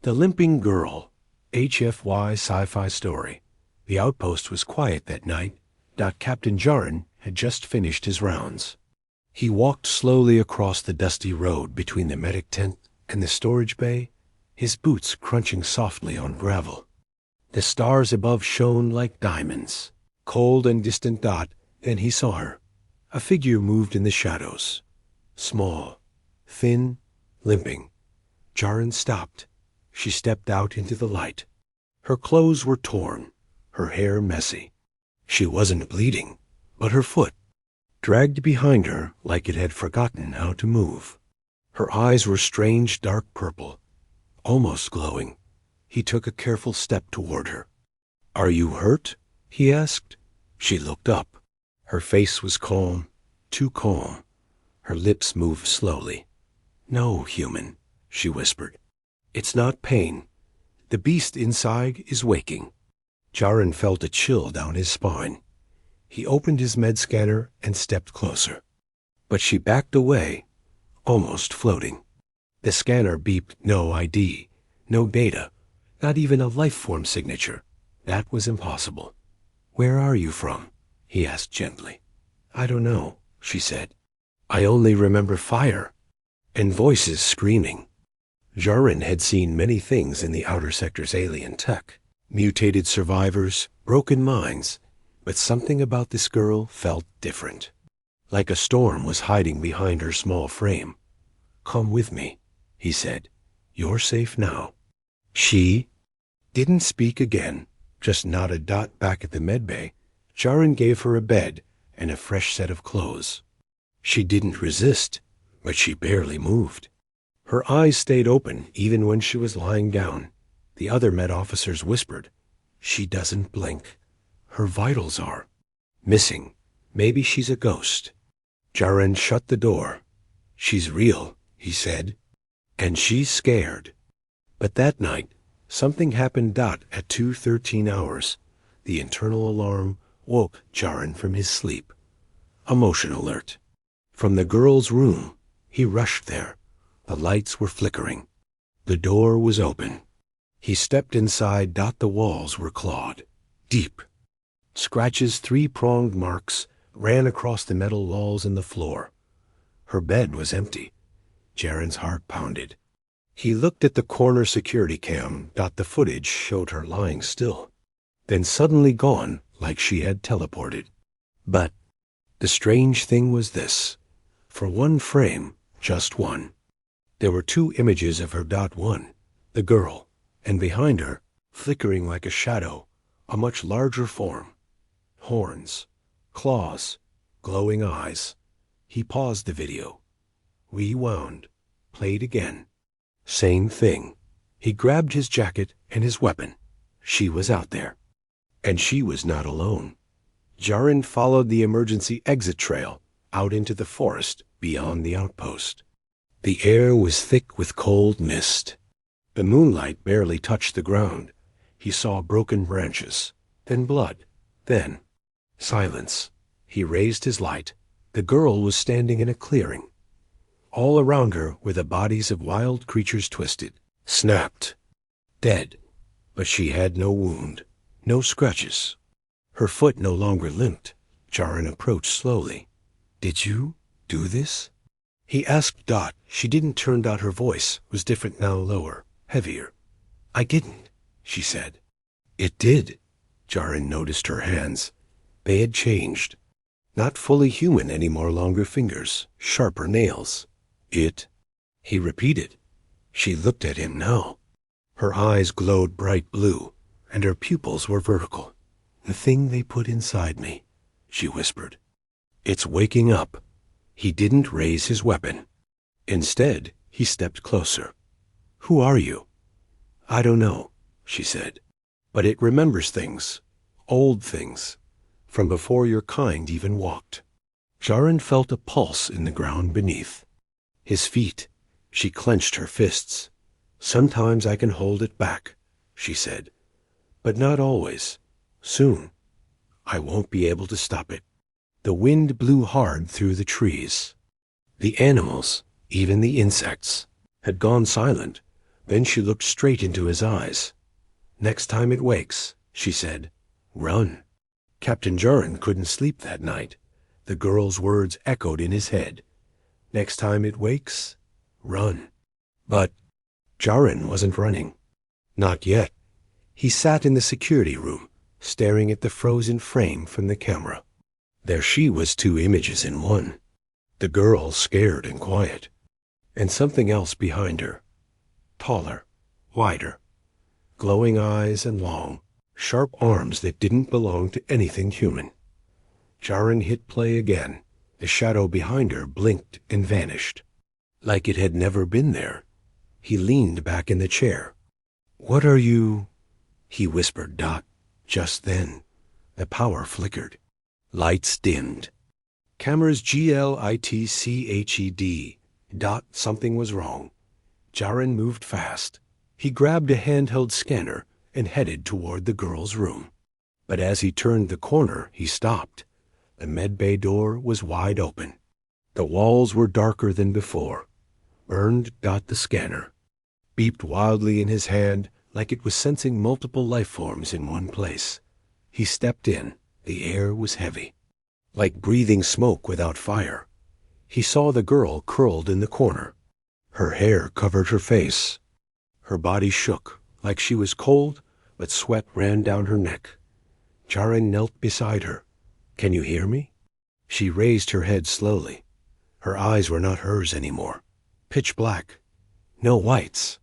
The Limping Girl, HFY Sci-Fi story. The outpost was quiet that night. Captain Jarin had just finished his rounds. He walked slowly across the dusty road between the medic tent and the storage bay, his boots crunching softly on gravel. The stars above shone like diamonds. Cold and distant. Then he saw her. A figure moved in the shadows. Small, thin, limping. Jarin stopped. She stepped out into the light. Her clothes were torn, her hair messy. She wasn't bleeding, but her foot dragged behind her like it had forgotten how to move. Her eyes were strange dark purple, almost glowing. He took a careful step toward her. "Are you hurt?" he asked. She looked up. Her face was calm, too calm. Her lips moved slowly. "No, human," she whispered. "It's not pain. The beast inside is waking." Jarin felt a chill down his spine. He opened his med scanner and stepped closer. But she backed away, almost floating. The scanner beeped no ID, no data, not even a life form signature. That was impossible. "Where are you from?" he asked gently. "I don't know," she said. "I only remember fire and voices screaming." Jarin had seen many things in the outer sector's alien tech. Mutated survivors, broken minds, but something about this girl felt different. Like a storm was hiding behind her small frame. "Come with me," he said. "You're safe now." She didn't speak again, just nodded back at the medbay. Jarin gave her a bed and a fresh set of clothes. She didn't resist, but she barely moved. Her eyes stayed open even when she was lying down. The other med officers whispered, "She doesn't blink. Her vitals are missing. Maybe she's a ghost." Jarin shut the door. "She's real," he said, "and she's scared." But that night, something happened at 2:13 hours. The internal alarm woke Jarin from his sleep. A motion alert. From the girl's room, he rushed there. The lights were flickering. The door was open. He stepped inside. The walls were clawed, deep. Scratches, three-pronged marks, ran across the metal walls and the floor. Her bed was empty. Jarin's heart pounded. He looked at the corner security cam. The footage showed her lying still, then suddenly gone like she had teleported. But the strange thing was this. For one frame, just one, there were two images of her. One, the girl, and behind her, flickering like a shadow, a much larger form. Horns, claws, glowing eyes. He paused the video. Rewound. Played again. Same thing. He grabbed his jacket and his weapon. She was out there. And she was not alone. Jarin followed the emergency exit trail out into the forest beyond the outpost. The air was thick with cold mist. The moonlight barely touched the ground. He saw broken branches, then blood, then silence. He raised his light. The girl was standing in a clearing. All around her were the bodies of wild creatures twisted, snapped, dead. But she had no wound, no scratches. Her foot no longer limped. Jarin approached slowly. "Did you do this?" he asked. She didn't turn. Her voice was different now, lower, heavier. "I didn't," she said. "It did." Jarin noticed her hands. They had changed. Not fully human anymore, longer fingers, sharper nails. "It," he repeated. She looked at him now. Her eyes glowed bright blue, and her pupils were vertical. "The thing they put inside me," she whispered. "It's waking up." He didn't raise his weapon. Instead, he stepped closer. "Who are you?" "I don't know," she said. "But it remembers things, old things, from before your kind even walked." Jarin felt a pulse in the ground beneath. His feet. She clenched her fists. "Sometimes I can hold it back," she said. "But not always. Soon, I won't be able to stop it." The wind blew hard through the trees. The animals, even the insects, had gone silent, Then she looked straight into his eyes. "Next time it wakes," she said, "run." Captain Joran couldn't sleep that night. The girl's words echoed in his head. Next time it wakes, run. But Joran wasn't running. Not yet. He sat in the security room, staring at the frozen frame from the camera. There she was, two images in one. The girl scared and quiet. And something else behind her. Taller, wider, glowing eyes and long, sharp arms that didn't belong to anything human. Joran hit play again. The shadow behind her blinked and vanished, like it had never been there. He leaned back in the chair. "What are you?" he whispered. Just then, the power flickered. Lights dimmed. Cameras GLITCHED. Something was wrong. Joran moved fast. He grabbed a handheld scanner and headed toward the girl's room. But as he turned the corner, he stopped. The medbay door was wide open. The walls were darker than before. Burned. The scanner beeped wildly in his hand, like it was sensing multiple life forms in one place. He stepped in. The air was heavy, like breathing smoke without fire. He saw the girl curled in the corner. Her hair covered her face. Her body shook, like she was cold, but sweat ran down her neck. Joran knelt beside her. "Can you hear me?" She raised her head slowly. Her eyes were not hers anymore. Pitch black. No whites.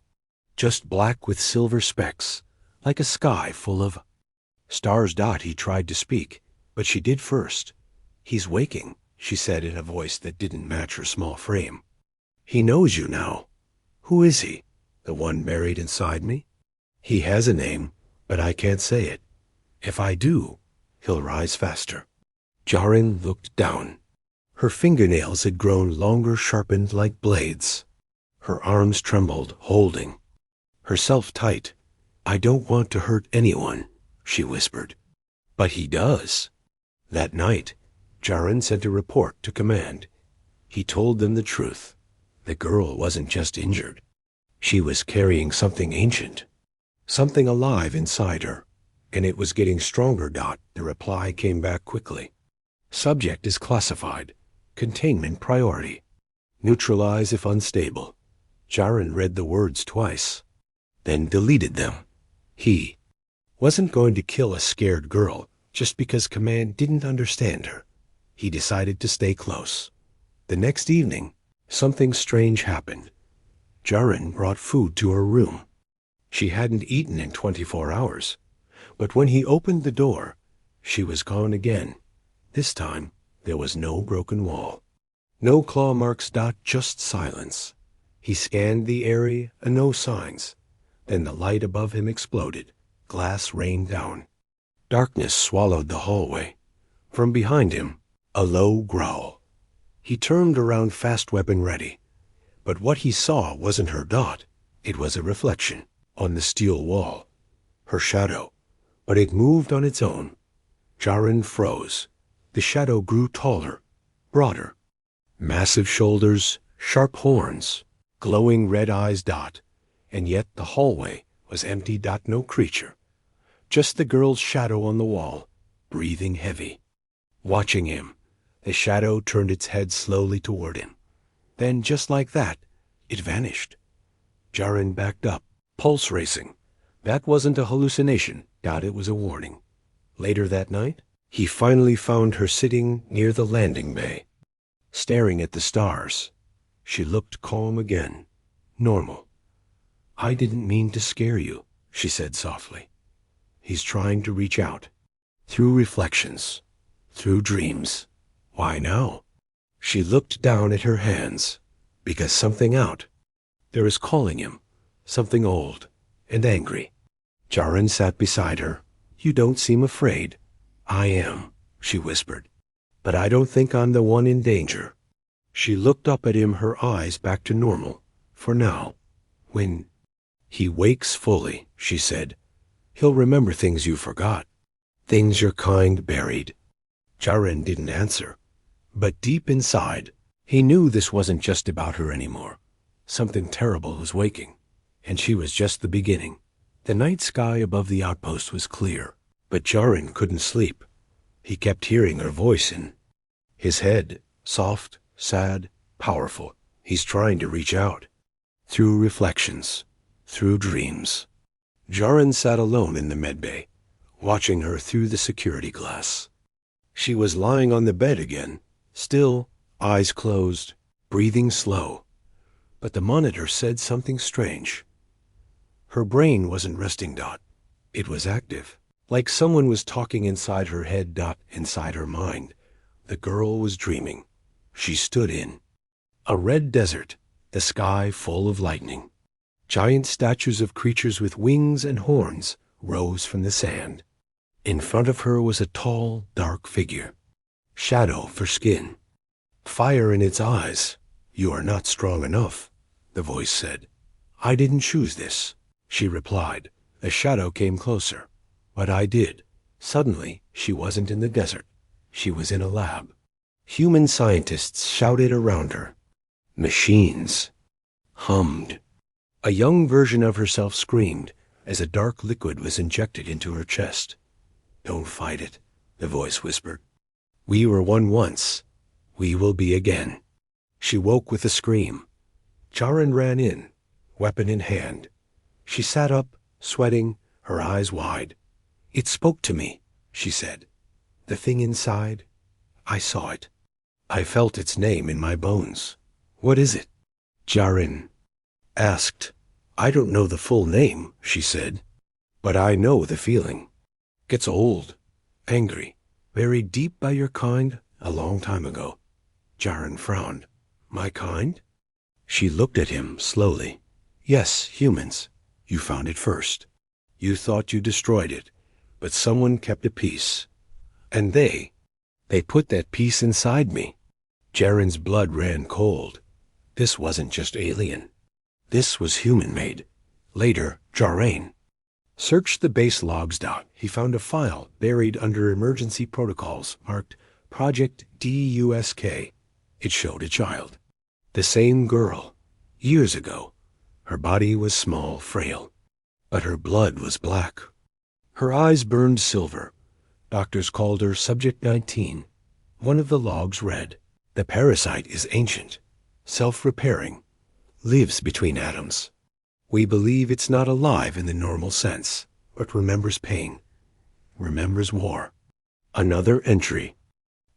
Just black with silver specks, like a sky full of stars. He tried to speak, but she did first. "He's waking," she said in a voice that didn't match her small frame. "He knows you now. Who is he? The one buried inside me? He has a name, but I can't say it. If I do, he'll rise faster." Joran looked down. Her fingernails had grown longer, sharpened like blades. Her arms trembled, holding herself tight. "I don't want to hurt anyone," she whispered. "But he does." That night, Joran sent a report to command. He told them the truth. The girl wasn't just injured. She was carrying something ancient, something alive inside her, and it was getting stronger. The reply came back quickly. "Subject is classified. Containment priority. Neutralize if unstable." Joran read the words twice, then deleted them. He wasn't going to kill a scared girl just because command didn't understand her. He decided to stay close. The next evening, something strange happened. Joran brought food to her room. She hadn't eaten in 24 hours, but when he opened the door, she was gone again. This time, there was no broken wall. No claw marks. Just silence. He scanned the area, and no signs. Then the light above him exploded. Glass rained down. Darkness swallowed the hallway. From behind him, a low growl. He turned around, fast weapon ready. But what he saw wasn't her. It was a reflection on the steel wall. Her shadow. But it moved on its own. Joran froze. The shadow grew taller, broader. Massive shoulders, sharp horns, glowing red eyes. And yet the hallway was empty. No creature. Just the girl's shadow on the wall, breathing heavy. Watching him, the shadow turned its head slowly toward him. Then, just like that, it vanished. Joran backed up, pulse racing. That wasn't a hallucination. It was a warning. Later that night, he finally found her sitting near the landing bay, staring at the stars. She looked calm again, normal. "I didn't mean to scare you," she said softly. "He's trying to reach out, through reflections, through dreams. Why now?" She looked down at her hands. "Because something out there is calling him, something old and angry." Joran sat beside her. "You don't seem afraid." "I am," she whispered. "But I don't think I'm the one in danger." She looked up at him, her eyes back to normal. "For now. When he wakes fully," she said, "he'll remember things you forgot. Things your kind buried." Joran didn't answer. But deep inside, he knew this wasn't just about her anymore. Something terrible was waking. and she was just the beginning. The night sky above the outpost was clear, but Jarin couldn't sleep. He kept hearing her voice in his head, soft, sad, powerful. He's trying to reach out. Through reflections, through dreams. Jarin sat alone in the medbay, watching her through the security glass. She was lying on the bed again, still, eyes closed, breathing slow. But the monitor said something strange. Her brain wasn't resting. It was active, like someone was talking inside her head. Inside her mind. The girl was dreaming. She stood in a red desert, the sky full of lightning. Giant statues of creatures with wings and horns rose from the sand. In front of her was a tall, dark figure. Shadow for skin. Fire in its eyes. "You are not strong enough," the voice said. "I didn't choose this," she replied. The shadow came closer. "But I did." Suddenly, she wasn't in the desert. She was in a lab. Human scientists shouted around her. Machines hummed. A young version of herself screamed as a dark liquid was injected into her chest. "Don't fight it," the voice whispered. "We were one once. We will be again." She woke with a scream. Jarin ran in, weapon in hand. She sat up, sweating, her eyes wide. "It spoke to me," she said. "The thing inside, I saw it. I felt its name in my bones." "What is it?" Jarin asked. "I don't know the full name," she said, "but I know the feeling. Gets old, angry, buried deep by your kind a long time ago." Jarin frowned. "My kind?" She looked at him slowly. "Yes, humans. You found it first. You thought you destroyed it, but someone kept a piece. And they put that piece inside me." Jarin's blood ran cold. This wasn't just alien. This was human-made. Later, Jarin searched the base logs. He found a file buried under emergency protocols marked Project DUSK. It showed a child. The same girl. Years ago. Her body was small, frail. But her blood was black. Her eyes burned silver. Doctors called her Subject 19. One of the logs read, "The parasite is ancient, self-repairing, lives between atoms. We believe it's not alive in the normal sense, but remembers pain, remembers war." Another entry.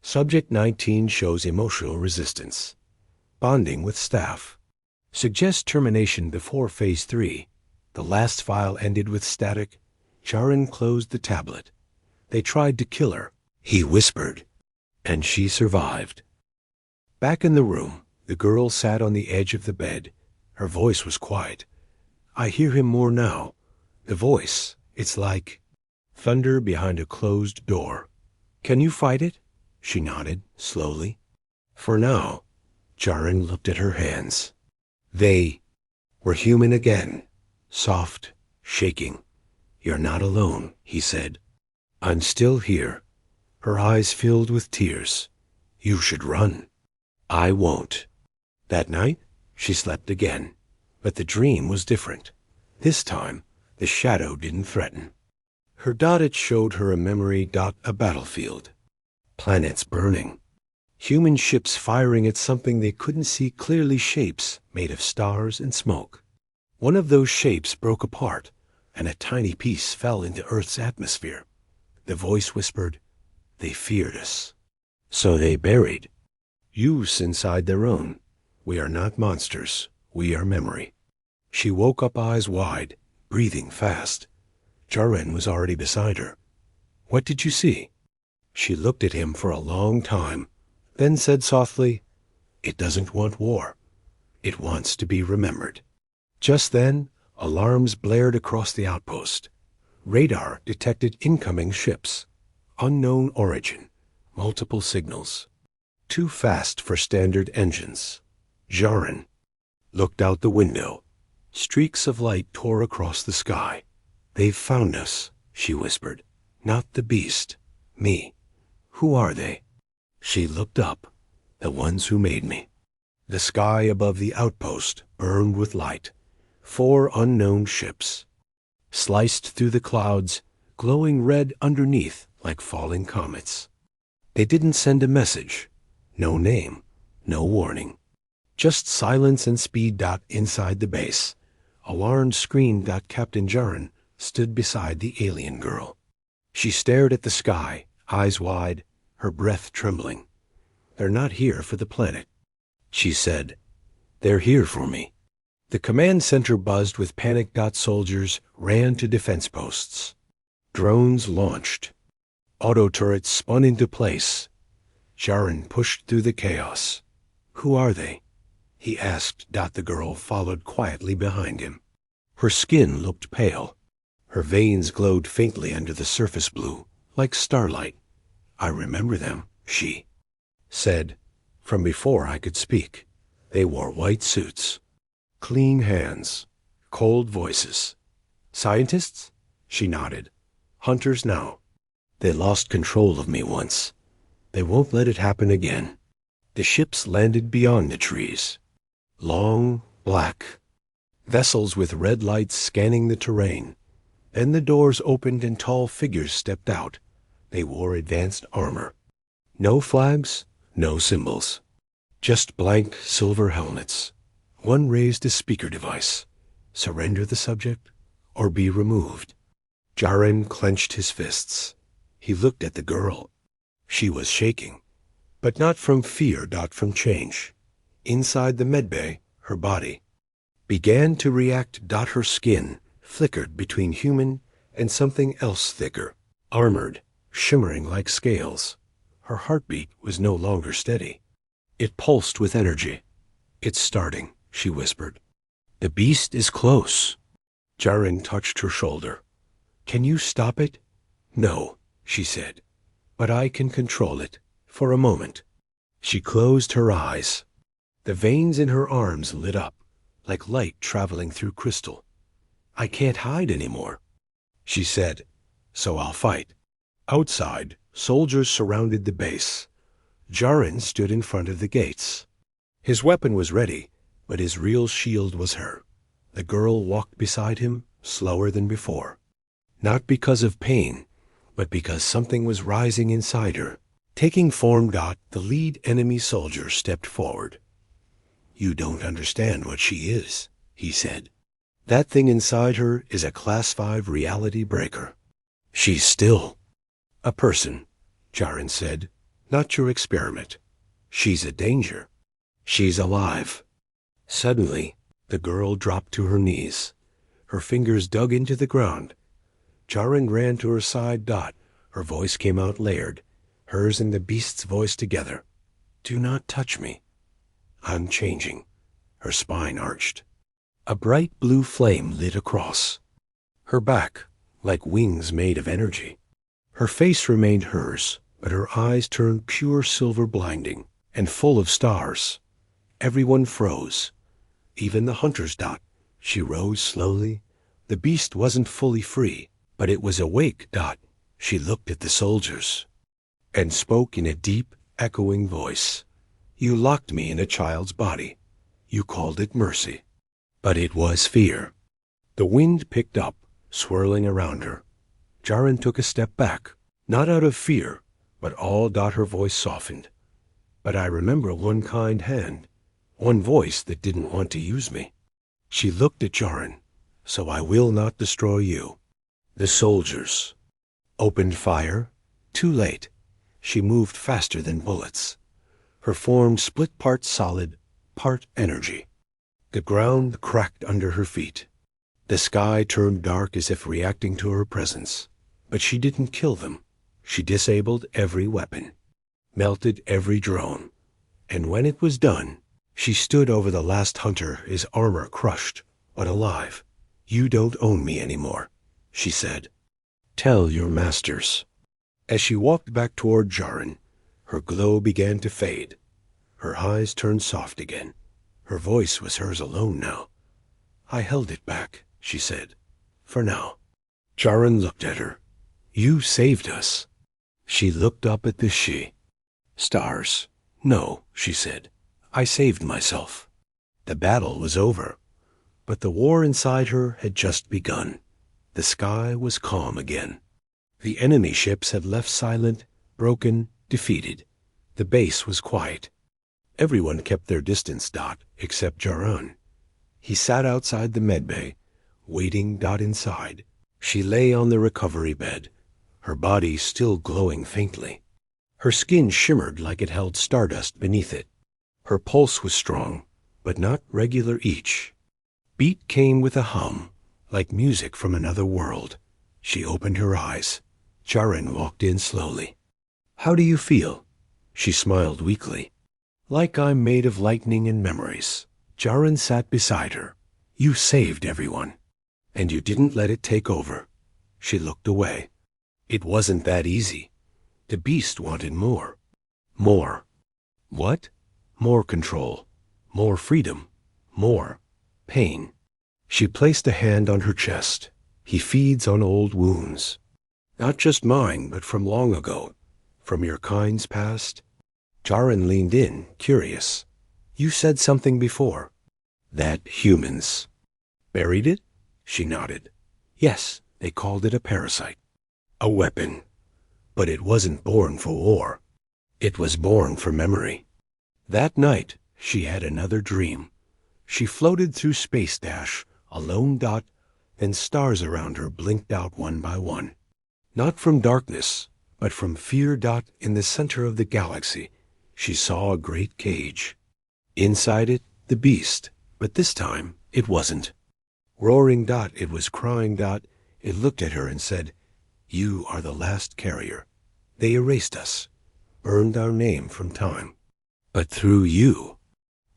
Subject 19 shows emotional resistance. Bonding with staff. Suggests termination before Phase 3. The last file ended with static. Jarin closed the tablet. "They tried to kill her," he whispered, "and she survived." Back in the room, the girl sat on the edge of the bed. Her voice was quiet. "I hear him more now. The voice, it's like thunder behind a closed door." "Can you fight it?" She nodded, slowly. "For now." Jarin looked at her hands. They were human again, soft, shaking. "You're not alone," he said. "I'm still here." Her eyes filled with tears. "You should run." "I won't." That night, she slept again. But the dream was different. This time, the shadow didn't threaten. Her it showed her a memory. A battlefield. Planets burning. Human ships firing at something they couldn't see clearly, shapes made of stars and smoke. One of those shapes broke apart, and a tiny piece fell into Earth's atmosphere. The voice whispered, "They feared us. So they buried use inside their own. We are not monsters. We are memory." She woke up, eyes wide, breathing fast. Jarin was already beside her. "What did you see?" She looked at him for a long time, then said softly, "It doesn't want war. It wants to be remembered." Just then, alarms blared across the outpost. Radar detected incoming ships. Unknown origin. Multiple signals. Too fast for standard engines. Jarin looked out the window. Streaks of light tore across the sky. "They've found us," she whispered. "Not the beast. Me. Who are they?" She looked up. "The ones who made me." The sky above the outpost burned with light. 4 unknown ships. Sliced through the clouds, glowing red underneath like falling comets. They didn't send a message. No name. No warning. Just silence and speed. Inside the base. Alarmed screen. Captain Jarin stood beside the alien girl. She stared at the sky, eyes wide, her breath trembling. "They're not here for the planet," she said. "They're here for me." The command center buzzed with panic. Soldiers ran to defense posts. Drones launched. Auto turrets spun into place. Jarin pushed through the chaos. "Who are they?" he asked. The girl followed quietly behind him. Her skin looked pale. Her veins glowed faintly under the surface blue, like starlight. "I remember them," she said, "from before I could speak. They wore white suits. Clean hands. Cold voices. Scientists?" She nodded. "Hunters now. They lost control of me once. They won't let it happen again." The ships landed beyond the trees. Long, black. Vessels with red lights scanning the terrain. Then the doors opened and tall figures stepped out. They wore advanced armor. No flags, no symbols. Just blank silver helmets. One raised a speaker device. "Surrender the subject or be removed." Jarin clenched his fists. He looked at the girl. She was shaking. But not from fear. From change. Inside the medbay, her body began to react. Her skin flickered between human and something else thicker, armored, shimmering like scales. Her heartbeat was no longer steady. It pulsed with energy. "It's starting," she whispered. "The beast is close." Jarin touched her shoulder. "Can you stop it?" "No," she said, "but I can control it, for a moment." She closed her eyes. The veins in her arms lit up, like light traveling through crystal. "I can't hide anymore," she said, "so I'll fight." Outside, soldiers surrounded the base. Jarin stood in front of the gates. His weapon was ready, but his real shield was her. The girl walked beside him, slower than before. Not because of pain, but because something was rising inside her. Taking form. The lead enemy soldier stepped forward. "You don't understand what she is," he said. "That thing inside her is a Class 5 reality breaker. She's still a person," Jarin said. "Not your experiment. She's a danger. She's alive." Suddenly, the girl dropped to her knees. Her fingers dug into the ground. Jarin ran to her side. Her voice came out layered, hers and the beast's voice together. "Do not touch me. I'm changing." Her spine arched. A bright blue flame lit across her back, like wings made of energy. Her face remained hers, but her eyes turned pure silver, blinding and full of stars. Everyone froze, even the hunters. She rose slowly. The beast wasn't fully free, but it was awake. She looked at the soldiers and spoke in a deep, echoing voice. "You locked me in a child's body. You called it mercy, but it was fear." The wind picked up, swirling around her. Jarin took a step back, not out of fear, but all. Her voice softened. "But I remember one kind hand, one voice that didn't want to use me." She looked at Jarin. "So I will not destroy you." The soldiers opened fire. Too late. She moved faster than bullets. Her form split part solid, part energy. The ground cracked under her feet. The sky turned dark as if reacting to her presence. But she didn't kill them. She disabled every weapon, melted every drone. And when it was done, she stood over the last hunter, his armor crushed, but alive. "You don't own me anymore," she said. "Tell your masters." As she walked back toward Jarin, her glow began to fade. Her eyes turned soft again. Her voice was hers alone now. "I held it back," she said, "for now." Jarin looked at her. "You saved us." She looked up at the stars. "No," she said. "I saved myself." The battle was over. But the war inside her had just begun. The sky was calm again. The enemy ships had left silent, broken, defeated. The base was quiet. Everyone kept their distance, except Jaran. He sat outside the medbay, waiting inside. She lay on the recovery bed, her body still glowing faintly. Her skin shimmered like it held stardust beneath it. Her pulse was strong, but not regular each. Beat came with a hum, like music from another world. She opened her eyes. Jaran walked in slowly. "How do you feel?" She smiled weakly. "Like I'm made of lightning and memories." Jaran sat beside her. "You saved everyone. And you didn't let it take over." She looked away. "It wasn't that easy. The beast wanted more." "More." "What?" "More control. More freedom. More pain." She placed a hand on her chest. "He feeds on old wounds. Not just mine, but from long ago. From your kind's past." Jaran leaned in, curious. "You said something before." "That humans." "Buried it?" She nodded. "Yes, they called it a parasite. A weapon. But it wasn't born for war. It was born for memory." That night, she had another dream. She floated through space, a lone dot, and stars around her blinked out one by one. Not from darkness, but from fear. In the center of the galaxy, she saw a great cage. Inside it, the beast, but this time it wasn't. Roaring. It was crying. It looked at her and said, "You are the last carrier. They erased us, burned our name from time. But through you,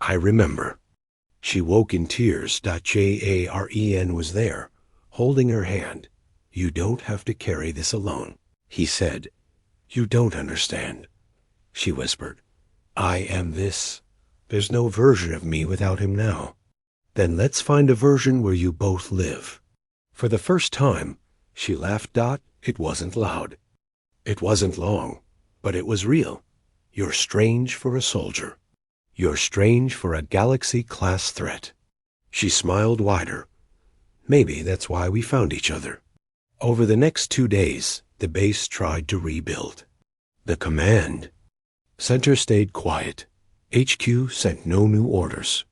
I remember." She woke in tears. Jaren was there, holding her hand. "You don't have to carry this alone," he said. "You don't understand." She whispered, "I am this. There's no version of me without him now. Then let's find a version where you both live." For the first time, she laughed. It wasn't loud. It wasn't long, but it was real. "You're strange for a soldier. You're strange for a galaxy-class threat." She smiled wider. "Maybe that's why we found each other." Over the next 2 days, the base tried to rebuild. The command center stayed quiet. HQ sent no new orders.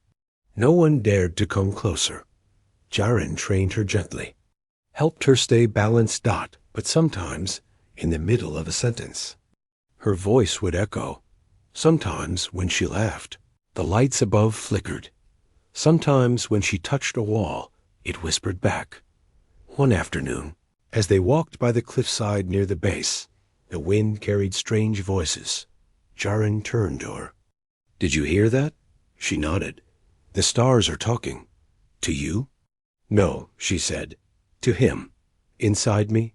No one dared to come closer. Jaran trained her gently, helped her stay balanced. But sometimes, in the middle of a sentence, her voice would echo. Sometimes when she laughed, the lights above flickered. Sometimes when she touched a wall, it whispered back. One afternoon, as they walked by the cliffside near the base, the wind carried strange voices. Jaran turned to her. "Did you hear that?" She nodded. "The stars are talking." "To you?" "No," she said. "To him. Inside me."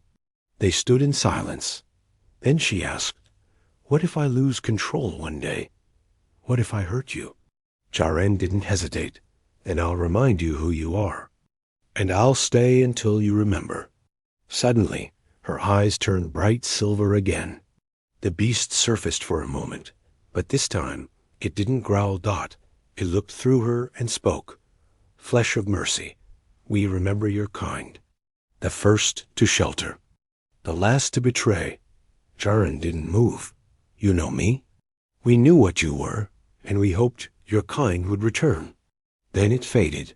They stood in silence. Then she asked, "What if I lose control one day? What if I hurt you?" Jaran didn't hesitate. "Then I'll remind you who you are. And I'll stay until you remember." Suddenly, her eyes turned bright silver again. The beast surfaced for a moment, but this time it didn't growl. It looked through her and spoke. "Flesh of mercy, we remember your kind. The first to shelter, the last to betray." Jaran didn't move. "You know me? We knew what you were, and we hoped your kind would return." Then it faded.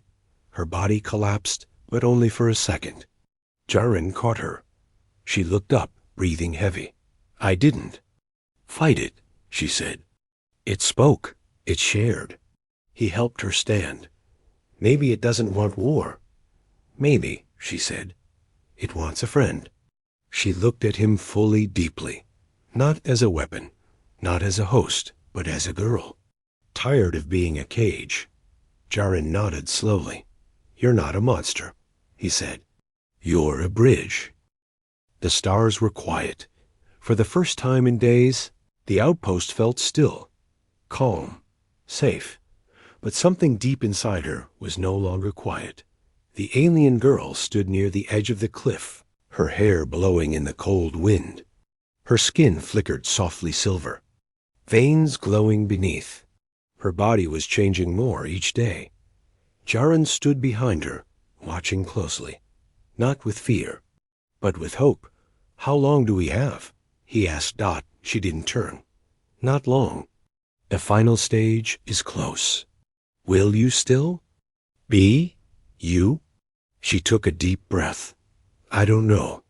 Her body collapsed, but only for a second. Jaran caught her. She looked up, breathing heavy. "I didn't fight it," she said. "It spoke. It shared." He helped her stand. "Maybe it doesn't want war." "Maybe," she said. "It wants a friend." She looked at him fully, deeply. Not as a weapon, not as a host, but as a girl. Tired of being a cage. Jaran nodded slowly. "You're not a monster," he said. "You're a bridge." The stars were quiet. For the first time in days, the outpost felt still, calm, safe. But something deep inside her was no longer quiet. The alien girl stood near the edge of the cliff, her hair blowing in the cold wind. Her skin flickered softly silver, veins glowing beneath. Her body was changing more each day. Jaren stood behind her, watching closely. Not with fear, but with hope. "How long do we have?" he asked Dot. She didn't turn. "Not long. The final stage is close. Will you still be you?" She took a deep breath. "I don't know."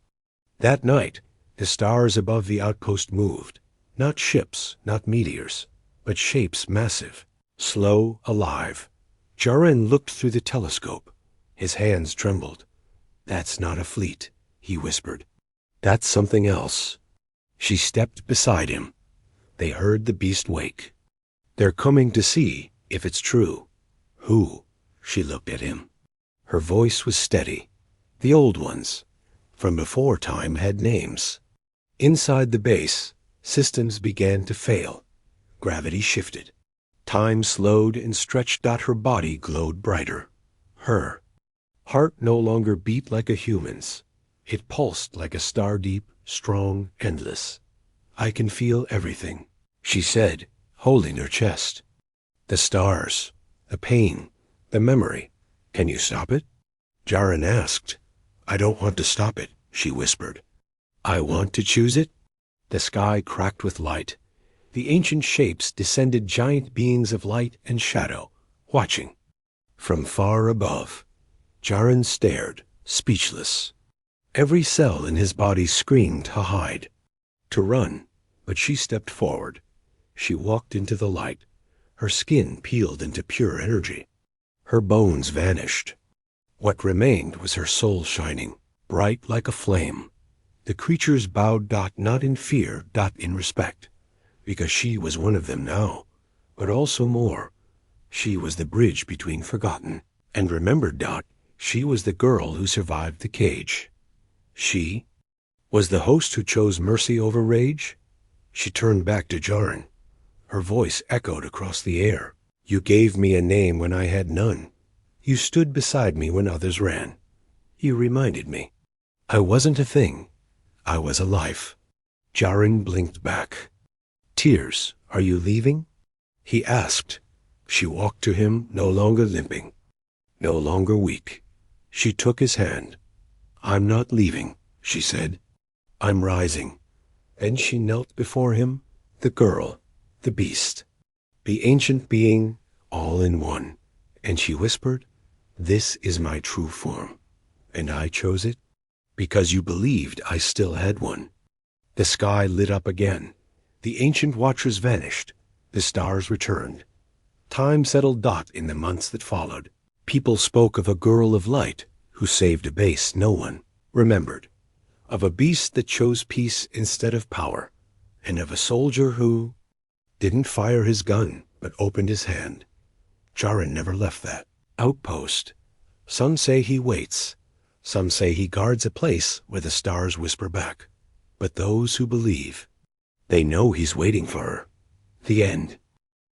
That night, the stars above the outpost moved. Not ships, not meteors, but shapes massive, slow, alive. Jaren looked through the telescope. His hands trembled. "That's not a fleet," he whispered. "That's something else." She stepped beside him. They heard the beast wake. "They're coming to see if it's true." "Who?" She looked at him. Her voice was steady. "The old ones, from before time had names." Inside the base, systems began to fail. Gravity shifted. Time slowed and stretched out. Her body glowed brighter. Her heart no longer beat like a human's. It pulsed like a star, deep, strong, endless. "I can feel everything," she said, holding her chest. "The stars, the pain, the memory. Can you stop it?" Jaren asked. "I don't want to stop it," she whispered. "I want to choose it." The sky cracked with light. The ancient shapes descended, giant beings of light and shadow, watching. From far above, Jaren stared, speechless. Every cell in his body screamed to hide, to run, but she stepped forward. She walked into the light. Her skin peeled into pure energy. Her bones vanished. What remained was her soul shining, bright like a flame. The creatures bowed, not in fear, in respect, because she was one of them now, but also more. She was the bridge between forgotten and remembered. She was the girl who survived the cage. She was the host who chose mercy over rage. She turned back to Jaren. Her voice echoed across the air. "You gave me a name when I had none. You stood beside me when others ran. You reminded me. I wasn't a thing. I was a life." Jaren blinked back. "Tears, are you leaving?" he asked. She walked to him, no longer limping, no longer weak. She took his hand. "I'm not leaving," she said. "I'm rising." And she knelt before him, the girl, the beast, the ancient being, all in one. And she whispered, "This is my true form, and I chose it because you believed I still had one." The sky lit up again. The ancient watchers vanished. The stars returned. Time settled in the months that followed. People spoke of a girl of light who saved a base no one remembered, of a beast that chose peace instead of power, and of a soldier who didn't fire his gun but opened his hand. Jaren never left that outpost. Some say he waits. Some say he guards a place where the stars whisper back. But those who believe, they know he's waiting for her. The end.